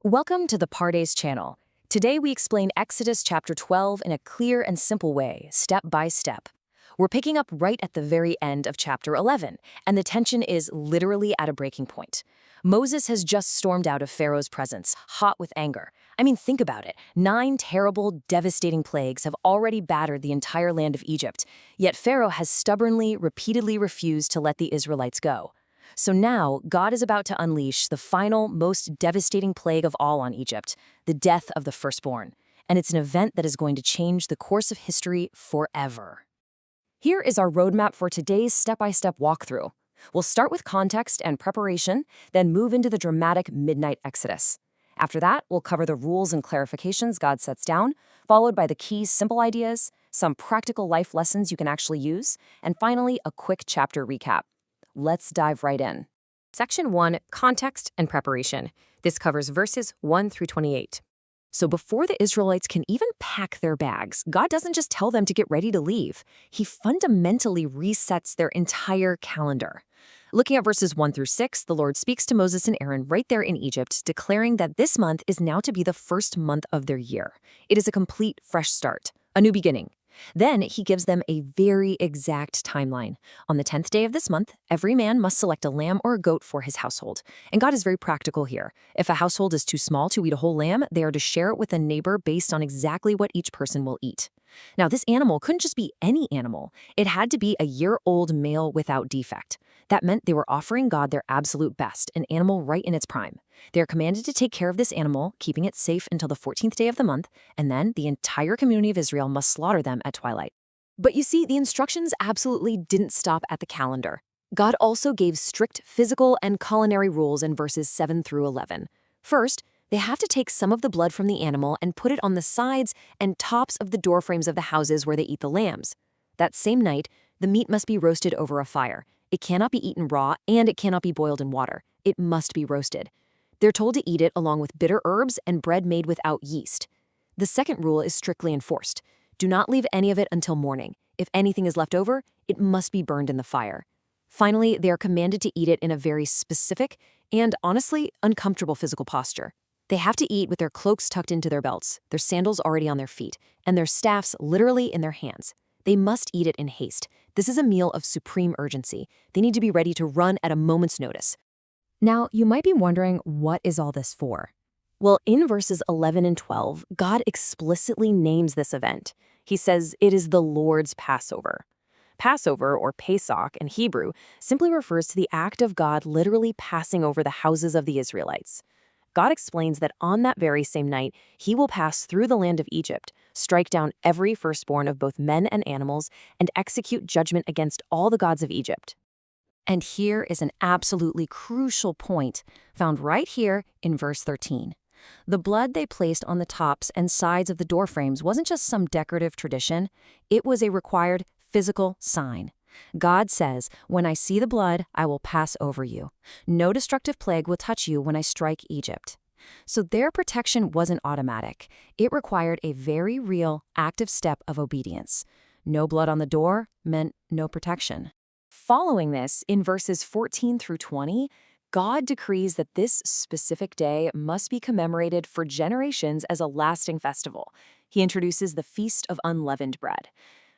Welcome to the Pardes channel. Today we explain Exodus chapter 12 in a clear and simple way, step by step. We're picking up right at the very end of chapter 11, and the tension is literally at a breaking point. Moses has just stormed out of Pharaoh's presence, hot with anger. I mean, think about it. 9 terrible, devastating plagues have already battered the entire land of Egypt, yet Pharaoh has stubbornly, repeatedly refused to let the Israelites go. So now, God is about to unleash the final, most devastating plague of all on Egypt, the death of the firstborn. And it's an event that is going to change the course of history forever. Here is our roadmap for today's step-by-step walkthrough. We'll start with context and preparation, then move into the dramatic midnight exodus. After that, we'll cover the rules and clarifications God sets down, followed by the key simple ideas, some practical life lessons you can actually use, and finally, a quick chapter recap. Let's dive right in. Section 1, Context and Preparation. This covers verses 1 through 28. So before the Israelites can even pack their bags, God doesn't just tell them to get ready to leave. He fundamentally resets their entire calendar. Looking at verses 1 through 6, the Lord speaks to Moses and Aaron right there in Egypt, declaring that this month is now to be the first month of their year. It is a complete fresh start, a new beginning. Then he gives them a very exact timeline. On the 10th day of this month, every man must select a lamb or a goat for his household. And God is very practical here. If a household is too small to eat a whole lamb, they are to share it with a neighbor based on exactly what each person will eat. Now, this animal couldn't just be any animal. It had to be a year-old male without defect. That meant they were offering God their absolute best, an animal right in its prime. They are commanded to take care of this animal, keeping it safe until the 14th day of the month, and then the entire community of Israel must slaughter them at twilight. But you see, the instructions absolutely didn't stop at the calendar. God also gave strict physical and culinary rules in verses 7 through 11. First, they have to take some of the blood from the animal and put it on the sides and tops of the doorframes of the houses where they eat the lambs. That same night, the meat must be roasted over a fire. It cannot be eaten raw, and it cannot be boiled in water. It must be roasted. They're told to eat it along with bitter herbs and bread made without yeast. The second rule is strictly enforced. Do not leave any of it until morning. If anything is left over, it must be burned in the fire. Finally, they are commanded to eat it in a very specific and, honestly, uncomfortable physical posture. They have to eat with their cloaks tucked into their belts, their sandals already on their feet, and their staffs literally in their hands. They must eat it in haste. This is a meal of supreme urgency. They need to be ready to run at a moment's notice. Now, you might be wondering, what is all this for? Well, in verses 11 and 12, God explicitly names this event. He says it is the Lord's Passover. Passover, or Pesach in Hebrew, simply refers to the act of God literally passing over the houses of the Israelites. God explains that on that very same night, he will pass through the land of Egypt, strike down every firstborn of both men and animals, and execute judgment against all the gods of Egypt. And here is an absolutely crucial point found right here in verse 13. The blood they placed on the tops and sides of the doorframes wasn't just some decorative tradition, it was a required physical sign. God says, "When I see the blood, I will pass over you. No destructive plague will touch you when I strike Egypt." So their protection wasn't automatic. It required a very real, active step of obedience. No blood on the door meant no protection. Following this, in verses 14 through 20, God decrees that this specific day must be commemorated for generations as a lasting festival. He introduces the Feast of Unleavened Bread.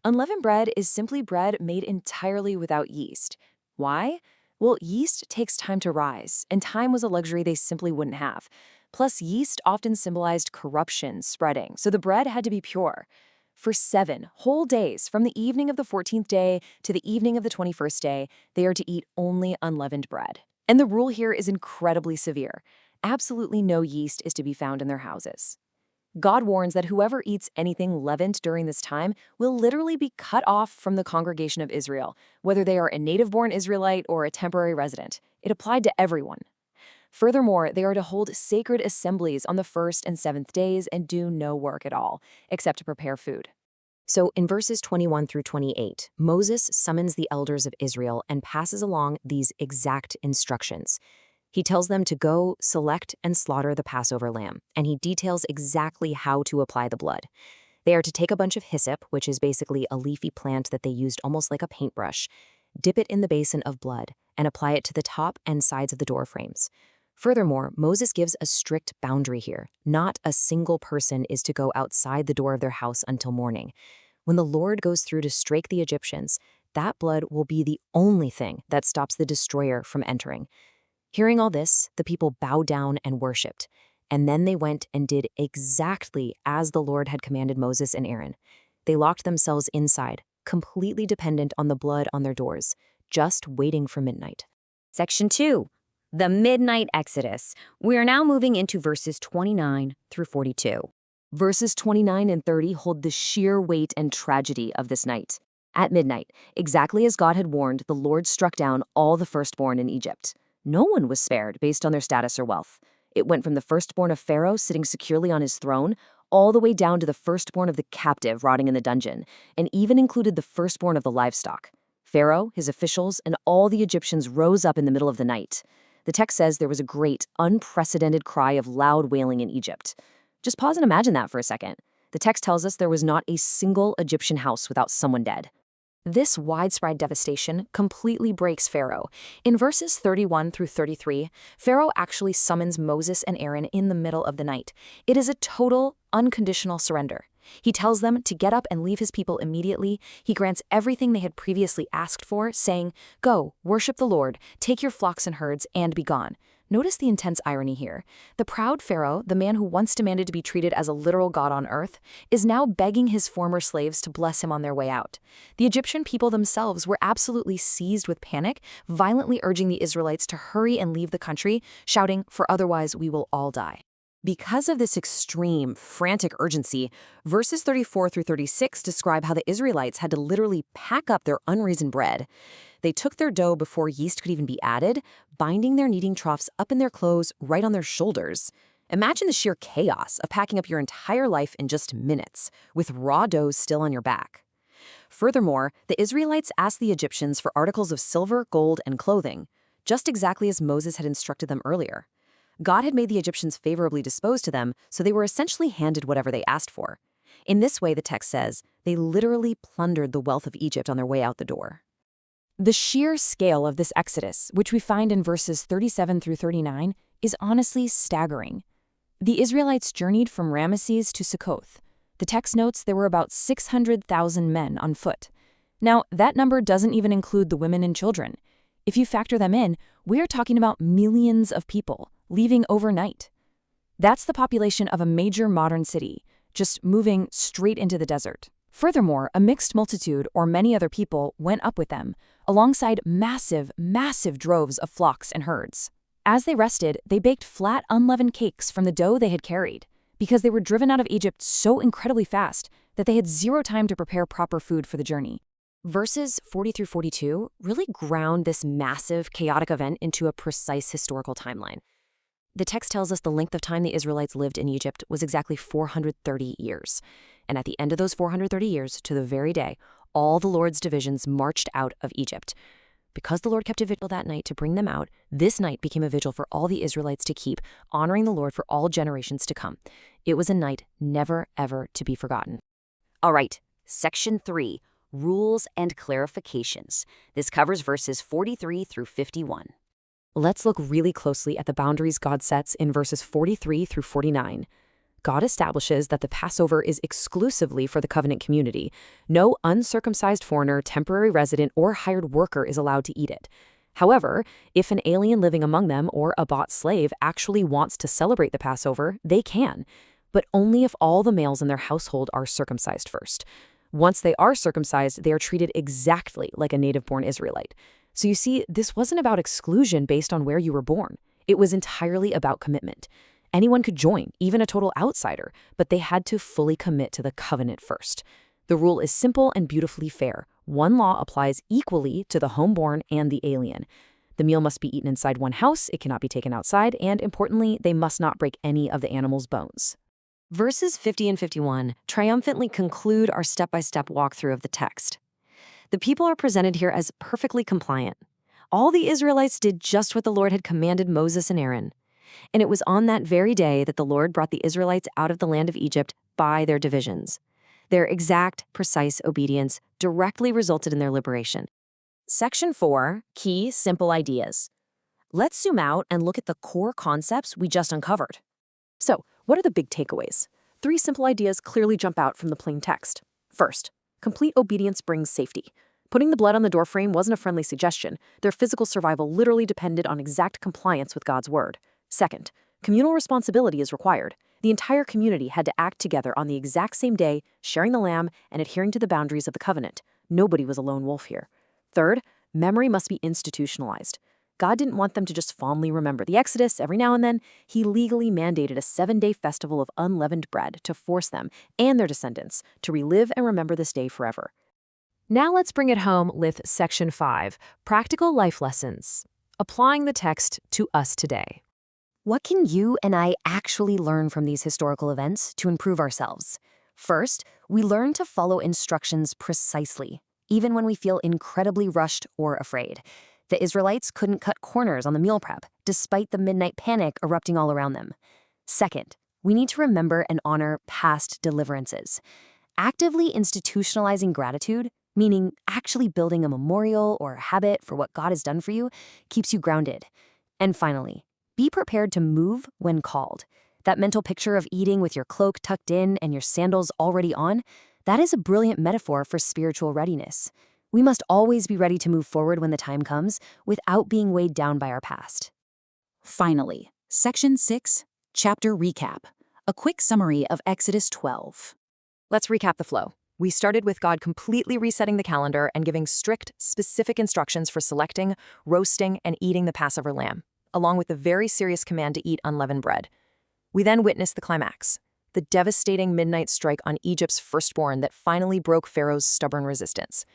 Unleavened bread is simply bread made entirely without yeast. Why? Well, yeast takes time to rise, and time was a luxury they simply wouldn't have. Plus, yeast often symbolized corruption spreading, so the bread had to be pure. For 7 whole days, from the evening of the 14th day to the evening of the 21st day, they are to eat only unleavened bread. And the rule here is incredibly severe. Absolutely no yeast is to be found in their houses. God warns that whoever eats anything leavened during this time will literally be cut off from the congregation of Israel, whether they are a native-born Israelite or a temporary resident. It applied to everyone. Furthermore, they are to hold sacred assemblies on the 1st and 7th days and do no work at all, except to prepare food. So in verses 21 through 28, Moses summons the elders of Israel and passes along these exact instructions. He tells them to go, select, and slaughter the Passover lamb, and he details exactly how to apply the blood. They are to take a bunch of hyssop, which is basically a leafy plant that they used almost like a paintbrush, dip it in the basin of blood, and apply it to the top and sides of the door frames. Furthermore, Moses gives a strict boundary here. Not a single person is to go outside the door of their house until morning. When the Lord goes through to strike the Egyptians, that blood will be the only thing that stops the destroyer from entering. Hearing all this, the people bowed down and worshipped. And then they went and did exactly as the Lord had commanded Moses and Aaron. They locked themselves inside, completely dependent on the blood on their doors, just waiting for midnight. Section 2. The Midnight Exodus. We are now moving into verses 29 through 42. Verses 29 and 30 hold the sheer weight and tragedy of this night. At midnight, exactly as God had warned, the Lord struck down all the firstborn in Egypt. No one was spared based on their status or wealth. It went from the firstborn of Pharaoh sitting securely on his throne, all the way down to the firstborn of the captive rotting in the dungeon, and even included the firstborn of the livestock. Pharaoh, his officials, and all the Egyptians rose up in the middle of the night. The text says there was a great, unprecedented cry of loud wailing in Egypt. Just pause and imagine that for a second. The text tells us there was not a single Egyptian house without someone dead. This widespread devastation completely breaks Pharaoh. In verses 31 through 33, Pharaoh actually summons Moses and Aaron in the middle of the night. It is a total, unconditional surrender. He tells them to get up and leave his people immediately. He grants everything they had previously asked for, saying, "Go, worship the Lord, take your flocks and herds, and be gone." Notice the intense irony here. The proud Pharaoh, the man who once demanded to be treated as a literal god on earth, is now begging his former slaves to bless him on their way out. The Egyptian people themselves were absolutely seized with panic, violently urging the Israelites to hurry and leave the country, shouting, "For otherwise we will all die." Because of this extreme, frantic urgency, verses 34 through 36 describe how the Israelites had to literally pack up their unraisined bread. They took their dough before yeast could even be added, binding their kneading troughs up in their clothes right on their shoulders. Imagine the sheer chaos of packing up your entire life in just minutes, with raw dough still on your back. Furthermore, the Israelites asked the Egyptians for articles of silver, gold, and clothing, just exactly as Moses had instructed them earlier. God had made the Egyptians favorably disposed to them, so they were essentially handed whatever they asked for. In this way, the text says, they literally plundered the wealth of Egypt on their way out the door. The sheer scale of this exodus, which we find in verses 37 through 39, is honestly staggering. The Israelites journeyed from Ramesses to Succoth. The text notes there were about 600,000 men on foot. Now, that number doesn't even include the women and children. If you factor them in, we're talking about millions of people leaving overnight. That's the population of a major modern city, just moving straight into the desert. Furthermore, a mixed multitude or many other people went up with them, alongside massive, massive droves of flocks and herds. As they rested, they baked flat, unleavened cakes from the dough they had carried, because they were driven out of Egypt so incredibly fast that they had zero time to prepare proper food for the journey. Verses 40 through 42 really ground this massive, chaotic event into a precise historical timeline. The text tells us the length of time the Israelites lived in Egypt was exactly 430 years. And at the end of those 430 years, to the very day, all the Lord's divisions marched out of Egypt. Because the Lord kept a vigil that night to bring them out, this night became a vigil for all the Israelites to keep, honoring the Lord for all generations to come. It was a night never, ever to be forgotten. All right, Section 3, Rules and Clarifications. This covers verses 43 through 51. Let's look really closely at the boundaries God sets in verses 43 through 49. God establishes that the Passover is exclusively for the covenant community. No uncircumcised foreigner, temporary resident, or hired worker is allowed to eat it. However, if an alien living among them or a bought slave actually wants to celebrate the Passover, they can, but only if all the males in their household are circumcised first. Once they are circumcised, they are treated exactly like a native-born Israelite. So you see, this wasn't about exclusion based on where you were born. It was entirely about commitment. Anyone could join, even a total outsider, but they had to fully commit to the covenant first. The rule is simple and beautifully fair. One law applies equally to the homeborn and the alien. The meal must be eaten inside one house, it cannot be taken outside, and importantly, they must not break any of the animal's bones. Verses 50 and 51 triumphantly conclude our step-by-step walkthrough of the text. The people are presented here as perfectly compliant. All the Israelites did just what the Lord had commanded Moses and Aaron. And it was on that very day that the Lord brought the Israelites out of the land of Egypt by their divisions. Their exact, precise obedience directly resulted in their liberation. Section 4, Key Simple Ideas. Let's zoom out and look at the core concepts we just uncovered. So, what are the big takeaways? 3 simple ideas clearly jump out from the plain text. First, complete obedience brings safety. Putting the blood on the doorframe wasn't a friendly suggestion. Their physical survival literally depended on exact compliance with God's word. Second, communal responsibility is required. The entire community had to act together on the exact same day, sharing the lamb and adhering to the boundaries of the covenant. Nobody was a lone wolf here. Third, memory must be institutionalized. God didn't want them to just fondly remember the Exodus every now and then. He legally mandated a 7-day festival of unleavened bread to force them and their descendants to relive and remember this day forever. Now let's bring it home with Section 5, Practical Life Lessons, applying the text to us today. What can you and I actually learn from these historical events to improve ourselves? First, we learn to follow instructions precisely, even when we feel incredibly rushed or afraid. The Israelites couldn't cut corners on the meal prep, despite the midnight panic erupting all around them. Second, we need to remember and honor past deliverances. Actively institutionalizing gratitude, meaning actually building a memorial or a habit for what God has done for you, keeps you grounded. And finally, be prepared to move when called. That mental picture of eating with your cloak tucked in and your sandals already on, that is a brilliant metaphor for spiritual readiness. We must always be ready to move forward when the time comes without being weighed down by our past. Finally, Section 6, Chapter Recap, a quick summary of Exodus 12. Let's recap the flow. We started with God completely resetting the calendar and giving strict, specific instructions for selecting, roasting, and eating the Passover lamb, along with the very serious command to eat unleavened bread. We then witnessed the climax, the devastating midnight strike on Egypt's firstborn that finally broke Pharaoh's stubborn resistance.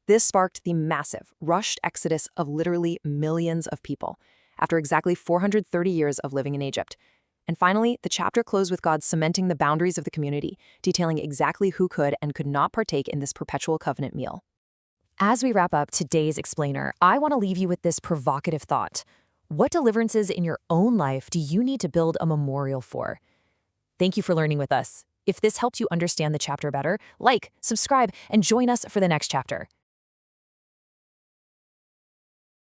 This sparked the massive, rushed exodus of literally millions of people, after exactly 430 years of living in Egypt. And finally, the chapter closed with God cementing the boundaries of the community, detailing exactly who could and could not partake in this perpetual covenant meal. As we wrap up today's explainer, I want to leave you with this provocative thought. What deliverances in your own life do you need to build a memorial for? Thank you for learning with us. If this helped you understand the chapter better, like, subscribe, and join us for the next chapter.